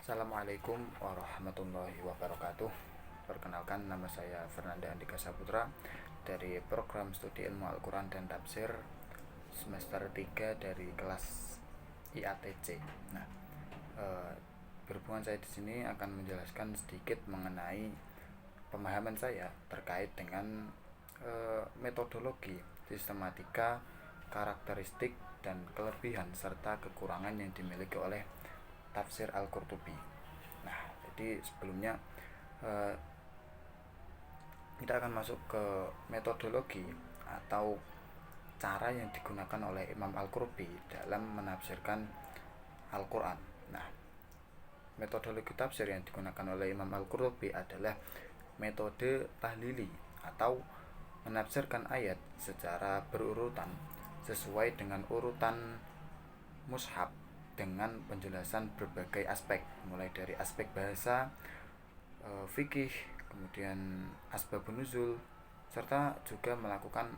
Assalamualaikum warahmatullahi wabarakatuh. Perkenalkan, nama saya Fernanda Andika Saputra dari program studi ilmu Al-Quran dan Tafsir semester 3 dari kelas IATC. Nah, berhubungan saya di sini akan menjelaskan sedikit mengenai pemahaman saya terkait dengan metodologi, sistematika, karakteristik, dan kelebihan serta kekurangan yang dimiliki oleh tafsir Al-Qurtubi. Nah, jadi sebelumnya eh, kita akan masuk ke metodologi atau cara yang digunakan oleh Imam Al-Qurtubi dalam menafsirkan Al-Quran. Nah, metodologi tafsir yang digunakan oleh Imam Al-Qurtubi adalah metode tahlili atau menafsirkan ayat secara berurutan sesuai dengan urutan mushaf dengan penjelasan berbagai aspek, mulai dari aspek bahasa, fikih, kemudian asbabun nuzul, serta juga melakukan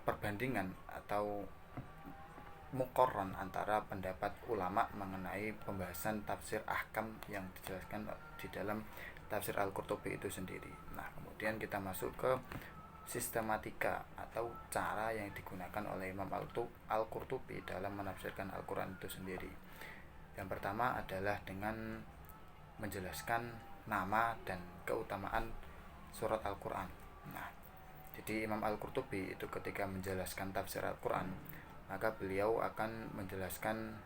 perbandingan atau mukorron antara pendapat ulama mengenai pembahasan tafsir ahkam yang dijelaskan di dalam tafsir Al-Qurtubi itu sendiri. Nah, kemudian kita masuk ke sistematika atau cara yang digunakan oleh Imam Al-Qurtubi dalam menafsirkan Al-Quran itu sendiri. Yang pertama adalah dengan menjelaskan nama dan keutamaan surat Al-Quran. Nah, jadi Imam Al-Qurtubi itu ketika menjelaskan tafsir Al-Quran, maka beliau akan menjelaskan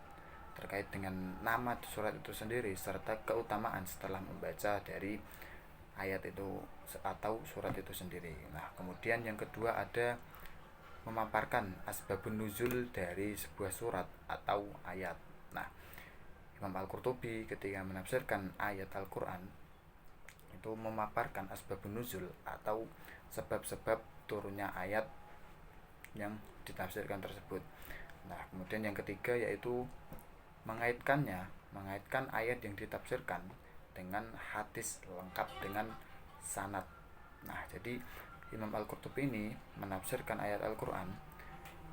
terkait dengan nama surat itu sendiri serta keutamaan setelah membaca dari ayat itu atau surat itu sendiri. Nah, kemudian yang kedua ada memaparkan asbabun nuzul dari sebuah surat atau ayat. Nah, Imam Al-Qurtubi ketika menafsirkan ayat Al-Quran itu memaparkan asbabun nuzul atau sebab-sebab turunnya ayat yang ditafsirkan tersebut. Nah, kemudian yang ketiga yaitu mengaitkan ayat yang ditafsirkan dengan hadis lengkap dengan sanad. Nah, jadi Imam Al-Qurtubi ini menafsirkan ayat Al-Quran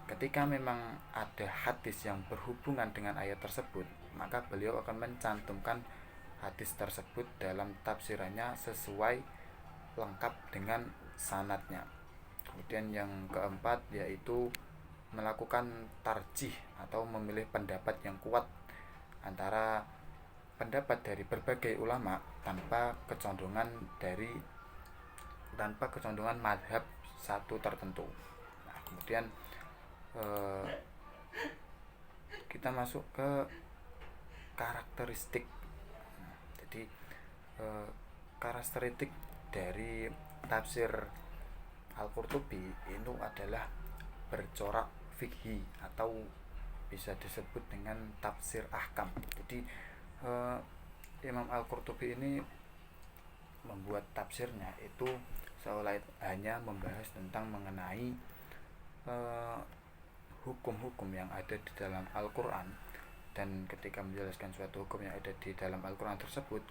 ketika memang ada hadis yang berhubungan dengan ayat tersebut, maka beliau akan mencantumkan hadis tersebut dalam tafsirannya sesuai lengkap dengan sanadnya. Kemudian yang keempat yaitu melakukan tarjih atau memilih pendapat yang kuat antara pendapat dari berbagai ulama tanpa kecondongan madhab satu tertentu. Nah, kemudian kita masuk ke karakteristik. Jadi karakteristik dari tafsir Al-Qurtubi itu adalah bercorak fikhi atau bisa disebut dengan tafsir ahkam. Jadi Imam Al-Qurtubi ini membuat tafsirnya itu seolah hanya membahas tentang mengenai hukum-hukum yang ada di dalam Al-Quran, dan ketika menjelaskan suatu hukum yang ada di dalam Al-Quran tersebut,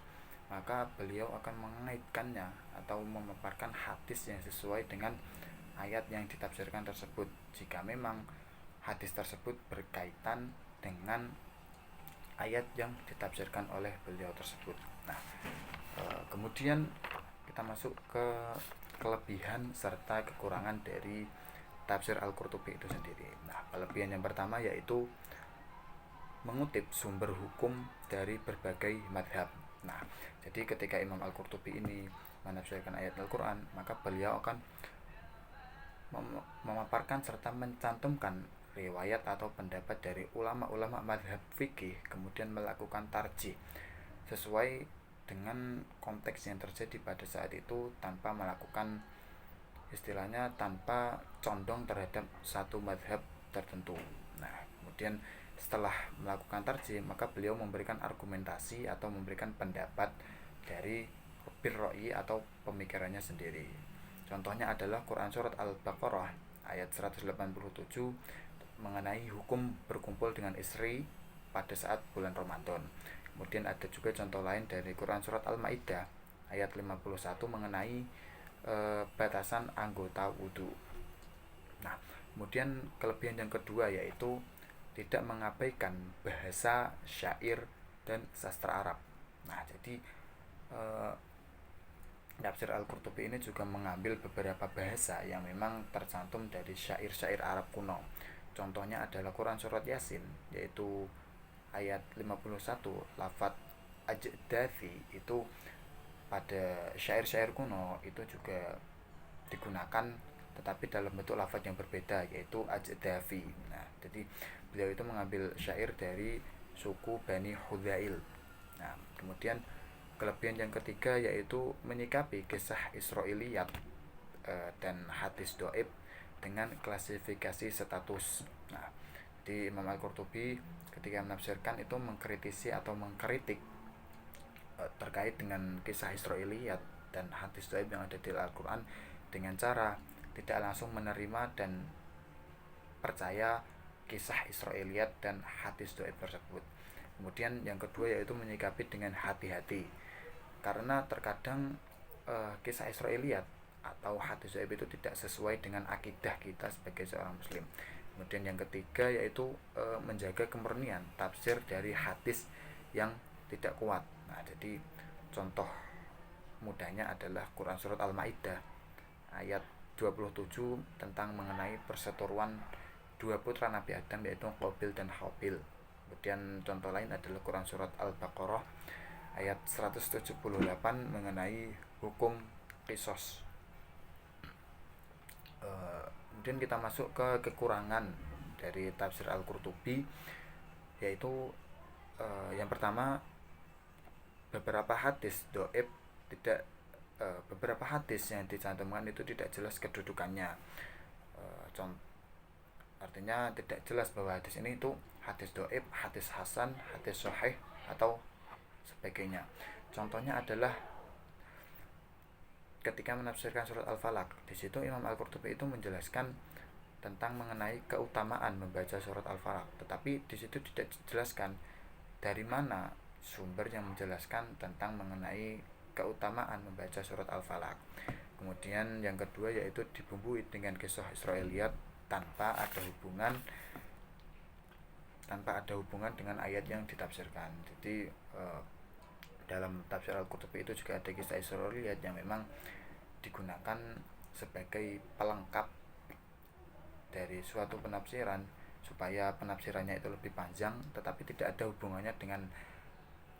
maka beliau akan mengaitkannya atau memaparkan hadis yang sesuai dengan ayat yang ditafsirkan tersebut jika memang hadis tersebut berkaitan dengan ayat yang ditafsirkan oleh beliau tersebut. Nah, kemudian kita masuk ke kelebihan serta kekurangan dari tafsir Al-Qurtubi itu sendiri. Nah, kelebihan yang pertama yaitu mengutip sumber hukum dari berbagai madhab. Nah, jadi ketika Imam Al-Qurtubi ini menafsirkan ayat Al-Quran, maka beliau akan memaparkan serta mencantumkan riwayat atau pendapat dari ulama-ulama madhab fikih, kemudian melakukan tarjih sesuai dengan konteks yang terjadi pada saat itu tanpa melakukan istilahnya tanpa condong terhadap satu madhab tertentu. Nah, kemudian setelah melakukan tarjih, maka beliau memberikan argumentasi atau memberikan pendapat dari birroi atau pemikirannya sendiri. Contohnya adalah Quran surat Al-Baqarah ayat 187 mengenai hukum berkumpul dengan istri pada saat bulan Ramadan. Kemudian ada juga contoh lain dari Quran surat Al-Maidah ayat 51 mengenai batasan anggota wudhu. Nah, kemudian kelebihan yang kedua yaitu tidak mengabaikan bahasa, syair, dan sastra Arab. Nah, jadi tafsir Al-Qurtubi ini juga mengambil beberapa bahasa yang memang tercantum dari syair-syair Arab kuno. Contohnya adalah Quran surat Yasin, yaitu ayat 51, lafadz ajdafi itu pada syair-syair kuno itu juga digunakan, tetapi dalam bentuk lafaz yang berbeda, yaitu ajdafi. Nah, jadi beliau itu mengambil syair dari suku Bani Hudzail. Nah, kemudian kelebihan yang ketiga yaitu menyikapi kisah Israiliyat dan hadis doib dengan klasifikasi status. Nah, di Imam Al-Qurtubi ketika menafsirkan itu mengkritisi atau mengkritik terkait dengan kisah Israiliyat dan hadis doib yang ada di Al-Quran dengan cara tidak langsung menerima dan percaya kisah Israiliyat dan hadis doib tersebut. Kemudian yang kedua yaitu menyikapi dengan hati-hati, karena terkadang kisah Israiliyat atau hadis doib itu tidak sesuai dengan akidah kita sebagai seorang muslim. Kemudian yang ketiga yaitu menjaga kemurnian tafsir dari hadis yang tidak kuat. Nah, jadi contoh mudahnya adalah Quran surat Al-Maidah ayat 27 tentang mengenai perseteruan dua putra Nabi Adam yaitu Qabil dan Habil. Kemudian contoh lain adalah Quran surat Al-Baqarah ayat 178 mengenai hukum qisas. Kemudian kita masuk ke kekurangan dari tafsir Al-Qurtubi, yaitu yang pertama, beberapa hadis doib tidak beberapa hadis yang dicantumkan itu tidak jelas kedudukannya. Artinya tidak jelas bahwa hadis ini itu hadis doib, hadis hasan, hadis sahih atau sebagainya. Contohnya adalah ketika menafsirkan surat Al-Falaq, di situ Imam Al-Qurtubi itu menjelaskan tentang mengenai keutamaan membaca surat Al-Falaq, tetapi di situ tidak dijelaskan dari mana sumber yang menjelaskan tentang mengenai keutamaan membaca surat Al-Falaq. Kemudian yang kedua yaitu dibumbui dengan kisah Israiliyat tanpa ada hubungan dengan ayat yang ditafsirkan. Jadi dalam tafsir Al-Qurtubi itu juga ada kisah Israiliyat yang memang digunakan sebagai pelengkap dari suatu penafsiran supaya penafsirannya itu lebih panjang, tetapi tidak ada hubungannya dengan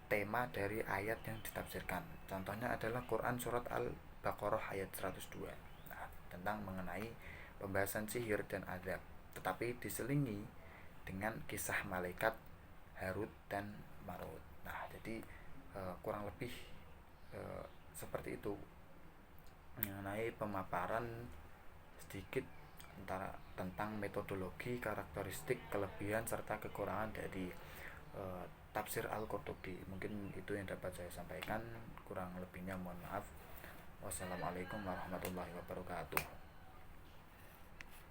tema dari ayat yang ditafsirkan. Contohnya adalah Quran surat Al-Baqarah ayat 102. Nah, tentang mengenai pembahasan sihir dan azab, tetapi diselingi dengan kisah malaikat Harut dan Marut. Nah, jadi kurang lebih seperti itu mengenai pemaparan sedikit tentang metodologi, karakteristik, kelebihan serta kekurangan dari tafsir Al-Qurtubi. Mungkin itu yang dapat saya sampaikan, kurang lebihnya mohon maaf. Wassalamualaikum warahmatullahi wabarakatuh.